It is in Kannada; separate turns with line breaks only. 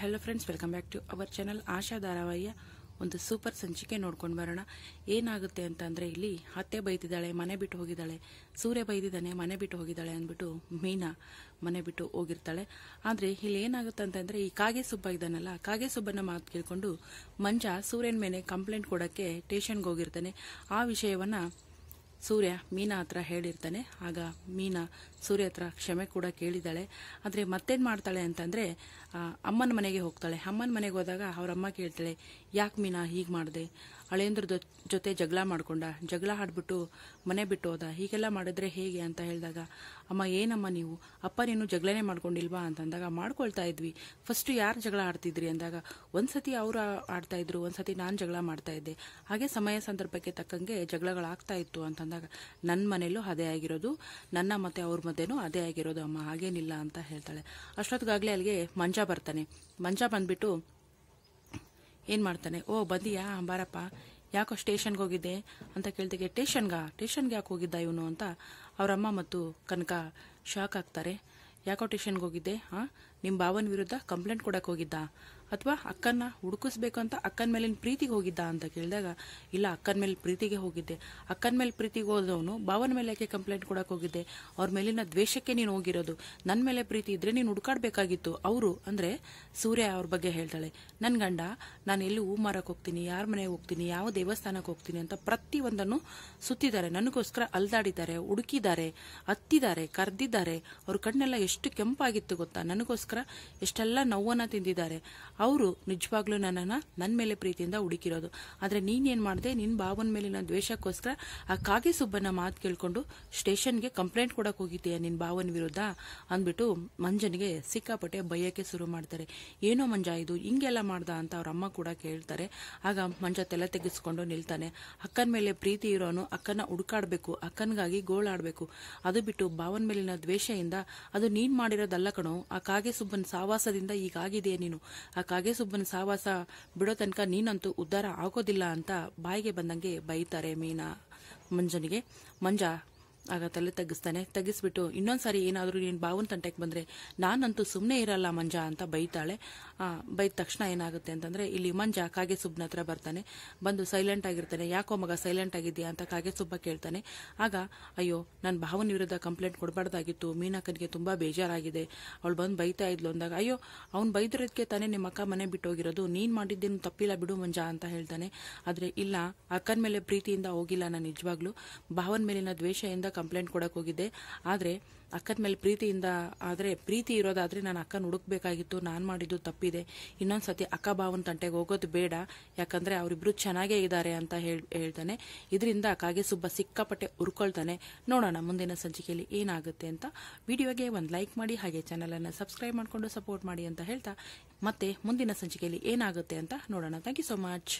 Hello friends, welcome back to our channel. Asha ಧಾರಾವಾಹಿಯ ಒಂದು ಸೂಪರ್ ಸಂಚಿಕೆ ನೋಡ್ಕೊಂಡು ಬರೋಣ. ಏನಾಗುತ್ತೆ ಅಂತಂದ್ರೆ, ಇಲ್ಲಿ ಅತ್ತೆ ಬೈದಿದ್ದಾಳೆ, ಮನೆ ಬಿಟ್ಟು ಹೋಗಿದ್ದಾಳೆ, ಸೂರ್ಯ ಬೈದಿದ್ದಾನೆ, ಮನೆ ಬಿಟ್ಟು ಹೋಗಿದ್ದಾಳೆ ಅಂದ್ಬಿಟ್ಟು ಮೀನಾ ಮನೆ ಬಿಟ್ಟು ಹೋಗಿರ್ತಾಳೆ. ಆದ್ರೆ ಇಲ್ಲಿ ಏನಾಗುತ್ತೆ ಅಂತಂದ್ರೆ, ಈ ಕಾಗೆ ಸುಬ್ಬ ಇದ್ದಾನಲ್ಲ, ಕಾಗೆ ಸುಬ್ಬನ ಮಾತು ಕೇಳ್ಕೊಂಡು ಮಂಜ ಸೂರ್ಯನ ಮೇಲೆ ಕಂಪ್ಲೇಂಟ್ ಕೊಡಕ್ಕೆ ಸ್ಟೇಷನ್ಗೆ ಹೋಗಿರ್ತಾನೆ. ಆ ವಿಷಯವನ್ನ ಸೂರ್ಯ ಮೀನಾ ಹತ್ರ ಹೇಳಿರ್ತಾನೆ. ಆಗ ಮೀನಾ ಸೂರ್ಯ ಹತ್ರ ಕ್ಷಮೆ ಕೂಡ ಕೇಳಿದಾಳೆ. ಆದರೆ ಮತ್ತೇನು ಮಾಡ್ತಾಳೆ ಅಂತಂದರೆ, ಅಮ್ಮನ ಮನೆಗೆ ಹೋಗ್ತಾಳೆ. ಅಮ್ಮನ ಮನೆಗೆ ಹೋದಾಗ ಅವರಮ್ಮ ಕೇಳ್ತಾಳೆ, ಯಾಕೆ ಮೀನಾ ಹೀಗೆ ಮಾಡಿದೆ, ಹಳೇಂದ್ರ ಜೊತೆ ಜಗಳ ಮಾಡ್ಕೊಂಡ, ಜಗಳ ಆಡ್ಬಿಟ್ಟು ಮನೆ ಬಿಟ್ಟು ಹೋದ, ಹೀಗೆಲ್ಲ ಮಾಡಿದ್ರೆ ಹೇಗೆ ಅಂತ ಹೇಳಿದಾಗ, ಅಮ್ಮ ಏನಮ್ಮ ನೀವು, ಅಪ್ಪ ನೀನು ಜಗಳನೇ ಮಾಡ್ಕೊಂಡಿಲ್ವಾ ಅಂತಂದಾಗ, ಮಾಡ್ಕೊಳ್ತಾ ಇದ್ವಿ, ಫಸ್ಟು ಯಾರು ಜಗಳ ಆಡ್ತಿದ್ರಿ ಅಂದಾಗ, ಒಂದ್ಸತಿ ಅವರು ಆಡ್ತಾ ಇದ್ರು, ಒಂದ್ಸತಿ ನಾನು ಜಗಳ ಮಾಡ್ತಾ ಇದ್ದೆ, ಹಾಗೆ ಸಮಯ ಸಂದರ್ಭಕ್ಕೆ ತಕ್ಕಂಗೆ ಜಗಳಗಳಾಗ್ತಾ ಇತ್ತು ಅಂತಂದಾಗ, ನನ್ನ ಮನೇಲೂ ಅದೇ ಆಗಿರೋದು, ನನ್ನ ಮತ್ತೆ ಅವ್ರ ಮಧ್ಯೆನೂ ಅದೇ ಆಗಿರೋದು ಅಮ್ಮ, ಹಾಗೇನಿಲ್ಲ ಅಂತ ಹೇಳ್ತಾಳೆ. ಅಷ್ಟೊತ್ತಿಗಾಗಲೇ ಅಲ್ಲಿಗೆ ಮಂಜ ಬರ್ತಾನೆ. ಮಂಜ ಬಂದ್ಬಿಟ್ಟು ಏನು ಮಾಡ್ತಾನೆ, ಓ ಬಂದಿಯಾ, ಬಾರಪ್ಪ, ಯಾಕೋ ಸ್ಟೇಷನ್ಗೆ ಹೋಗಿದ್ದೆ ಅಂತ ಕೇಳ್ತಿಗೆ, ಟೇಷನ್ಗೆ ಯಾಕೆ ಹೋಗಿದ್ದ ಇವನು ಅಂತ ಅವರಮ್ಮ ಮತ್ತು ಕನಕ ಶಾಕ್ ಆಗ್ತಾರೆ. ಯಾಕೋ ಟೇಷನ್ಗೆ ಹೋಗಿದ್ದೆ, ನಿಮ್ಮ ಭಾವನ ವಿರುದ್ಧ ಕಂಪ್ಲೇಂಟ್ ಕೊಡಕ್ಕೆ ಹೋಗಿದ್ದ, ಅಥವಾ ಅಕ್ಕನ್ನ ಹುಡುಕಿಸ್ಬೇಕು ಅಂತ ಅಕ್ಕನ ಮೇಲಿನ ಪ್ರೀತಿಗೆ ಹೋಗಿದ್ದ ಅಂತ ಕೇಳಿದಾಗ, ಇಲ್ಲ, ಅಕ್ಕನ ಮೇಲೆ ಪ್ರೀತಿಗೆ ಹೋಗಿದ್ದೆ. ಅಕ್ಕನ ಮೇಲೆ ಪ್ರೀತಿಗೆ ಹೋದವನು ಭಾವನ ಮೇಲೆ ಯಾಕೆ ಕಂಪ್ಲೇಂಟ್ ಕೊಡಕ್ಕೆ ಹೋಗಿದ್ದೆ, ಅವ್ರ ಮೇಲಿನ ದ್ವೇಷಕ್ಕೆ ನೀನು ಹೋಗಿರೋದು, ನನ್ನ ಮೇಲೆ ಪ್ರೀತಿ ಇದ್ರೆ ನೀನು ಹುಡುಕಾಡ್ಬೇಕಾಗಿತ್ತು. ಅವರು ಅಂದ್ರೆ ಸೂರ್ಯ ಅವ್ರ ಬಗ್ಗೆ ಹೇಳ್ತಾಳೆ, ನನ್ನ ಗಂಡ ನಾನು ಎಲ್ಲಿ ಹೂ ಮಾರಕ್ಕೆ ಹೋಗ್ತೀನಿ, ಯಾರ ಮನೆಗೆ ಹೋಗ್ತೀನಿ, ಯಾವ ದೇವಸ್ಥಾನಕ್ಕೆ ಹೋಗ್ತೀನಿ ಅಂತ ಪ್ರತಿಯೊಂದನ್ನು ಸುತ್ತಿದ್ದಾರೆ, ನನಗೋಸ್ಕರ ಅಲ್ದಾಡಿದ್ದಾರೆ, ಹುಡುಕಿದ್ದಾರೆ, ಹತ್ತಿದ್ದಾರೆ, ಕರೆದಿದ್ದಾರೆ, ಅವ್ರ ಕಣ್ಣೆಲ್ಲ ಎಷ್ಟು ಕೆಂಪಾಗಿತ್ತು ಗೊತ್ತಾ, ನನಗೋಸ್ಕರ ಎಷ್ಟೆಲ್ಲ ನೋವನ್ನ ತಿಂದಿದ್ದಾರೆ. ಅವರು ನಿಜವಾಗ್ಲೂ ನನ್ನ ಮೇಲೆ ಪ್ರೀತಿಯಿಂದ ಹುಡುಕಿರೋದು. ಆದ್ರೆ ನೀನೇನ್ ಮಾಡಿದೆ, ನಿನ್ ಭಾವನ ಮೇಲಿನ ದ್ವೇಷಕ್ಕೋಸ್ಕರ ಆ ಕಾಗೆ ಸುಬ್ಬನ ಮಾತು ಕೇಳ್ಕೊಂಡು ಸ್ಟೇಷನ್ಗೆ ಕಂಪ್ಲೇಂಟ್ ಕೊಡಕ್ ಹೋಗಿದ್ದೀಯ ನಿನ್ ಭಾವನ ವಿರುದ್ಧ ಅಂದ್ಬಿಟ್ಟು ಮಂಜನಿಗೆ ಸಿಕ್ಕಾಪಟ್ಟೆ ಬೈಯಕ್ಕೆ ಶುರು ಮಾಡ್ತಾರೆ. ಏನೋ ಮಂಜ ಇದು ಹಿಂಗೆಲ್ಲ ಮಾಡ್ದ ಅಂತ ಅವ್ರ ಅಮ್ಮ ಕೂಡ ಕೇಳ್ತಾರೆ. ಆಗ ಮಂಜ ತಲೆ ತೆಗೆಸ್ಕೊಂಡು ನಿಲ್ತಾನೆ. ಅಕ್ಕನ ಮೇಲೆ ಪ್ರೀತಿ ಇರೋನು ಅಕ್ಕನ ಹುಡುಕಾಡ್ಬೇಕು, ಅಕ್ಕನಿಗಾಗಿ ಗೋಳಾಡ್ಬೇಕು, ಅದು ಬಿಟ್ಟು ಭಾವನ ಮೇಲಿನ ದ್ವೇಷದಿಂದ ಅದು ನೀನ್ ಮಾಡಿರೋದಲ್ಲ ಕಣೋ, ಆ ಕಾಗೆ ಸುಬ್ಬನ ಸಾವಾಸದಿಂದ ಈಗಾಗಿದೆಯೇ ನೀನು, ಆ ಕಾಗೆ ಸುಬ್ಬನ ಸಾವಾಸ ಬಿಡೋ ತನಕ ನೀನಂತೂ ಉದ್ಧಾರ ಆಗೋದಿಲ್ಲ ಅಂತ ಬಾಯಿಗೆ ಬಂದಂಗೆ ಬೈತಾರೆ ಮೀನಾ ಮಂಜನಿಗೆ. ಮಂಜ ಆಗ ತಲೆ ತೆಗಿಸ್ಬಿಟ್ಟು, ಇನ್ನೊಂದ್ಸಾರಿ ಏನಾದರೂ ನೀನು ಭಾವನ ತಂಟೆಗೆ ಬಂದ್ರೆ ನಾನಂತೂ ಸುಮ್ಮನೆ ಇರಲ್ಲ ಮಂಜ ಅಂತ ಬೈತಾಳೆ. ಬೈದ ತಕ್ಷಣ ಏನಾಗುತ್ತೆ ಅಂತಂದ್ರೆ, ಇಲ್ಲಿ ಮಂಜ ಕಾಗೆ ಸುಬ್ಬನ ಹತ್ರ ಬರ್ತಾನೆ. ಬಂದು ಸೈಲೆಂಟ್ ಆಗಿರ್ತಾನೆ. ಯಾಕೋ ಮಗ ಸೈಲೆಂಟ್ ಆಗಿದ್ಯಾ ಅಂತ ಕಾಗೆ ಸುಬ್ಬ ಕೇಳ್ತಾನೆ. ಆಗ, ಅಯ್ಯೋ, ನನ್ನ ಭಾವನ ವಿರುದ್ಧ ಕಂಪ್ಲೇಂಟ್ ಕೊಡಬಾರ್ದಾಗಿತ್ತು, ಮೀನಕ್ಕನಿಗೆ ತುಂಬಾ ಬೇಜಾರಾಗಿದೆ, ಅವಳು ಬಂದು ಬೈತಾ ಇದ್ಲು ಅಂದಾಗ, ಅಯ್ಯೋ, ಅವ್ನು ಬೈದಿರೋದಕ್ಕೆ ತಾನೇ ನಿಮ್ಮ ಅಕ್ಕ ಮನೆ ಬಿಟ್ಟು ಹೋಗಿರೋದು, ನೀನ್ ಮಾಡಿದ್ದೇನು ತಪ್ಪಿಲ್ಲ ಬಿಡು ಮಂಜ ಅಂತ ಹೇಳ್ತಾನೆ. ಆದ್ರೆ ಇಲ್ಲ, ಅಕ್ಕನ ಮೇಲೆ ಪ್ರೀತಿಯಿಂದ ಹೋಗಿಲ್ಲ, ನಾನು ನಿಜವಾಗ್ಲೂ ಭಾವನ ಮೇಲಿನ ದ್ವೇಷದಿಂದ ಕಂಪ್ಲೇಂಟ್ ಕೊಡಕ್ ಹೋಗಿದ್ದೆ. ಆದ್ರೆ ಅಕ್ಕನ ಮೇಲೆ ಪ್ರೀತಿಯಿಂದ ಪ್ರೀತಿ ಇರೋದಾದ್ರೆ ನಾನು ಅಕ್ಕನ ಹುಡುಕ್ಬೇಕಾಗಿತ್ತು, ನಾನ್ ಮಾಡಿದ್ದು ತಪ್ಪಿದೆ, ಇನ್ನೊಂದ್ಸತಿ ಅಕ್ಕ ಭಾವನ ತಂಟೆಗೆ ಹೋಗೋದು ಬೇಡ, ಯಾಕಂದ್ರೆ ಅವರಿಬ್ರು ಚೆನ್ನಾಗೇ ಇದ್ದಾರೆ ಅಂತ ಹೇಳ್ತಾನೆ. ಇದರಿಂದ ಕಾಗೆ ಸುಬ್ಬ ಸಿಕ್ಕಾಪಟ್ಟೆ ಉರ್ಕೊಳ್ತಾನೆ. ನೋಡೋಣ ಮುಂದಿನ ಸಂಚಿಕೆಯಲ್ಲಿ ಏನಾಗುತ್ತೆ ಅಂತ. ವಿಡಿಯೋಗೆ ಒಂದು ಲೈಕ್ ಮಾಡಿ, ಹಾಗೆ ಚಾನಲ್ ಅನ್ನು ಸಬ್ಸ್ಕ್ರೈಬ್ ಮಾಡ್ಕೊಂಡು ಸಪೋರ್ಟ್ ಮಾಡಿ ಅಂತ ಹೇಳ್ತಾ, ಮತ್ತೆ ಮುಂದಿನ ಸಂಚಿಕೆಯಲ್ಲಿ ಏನಾಗುತ್ತೆ ಅಂತ ನೋಡೋಣ. Thank you so much.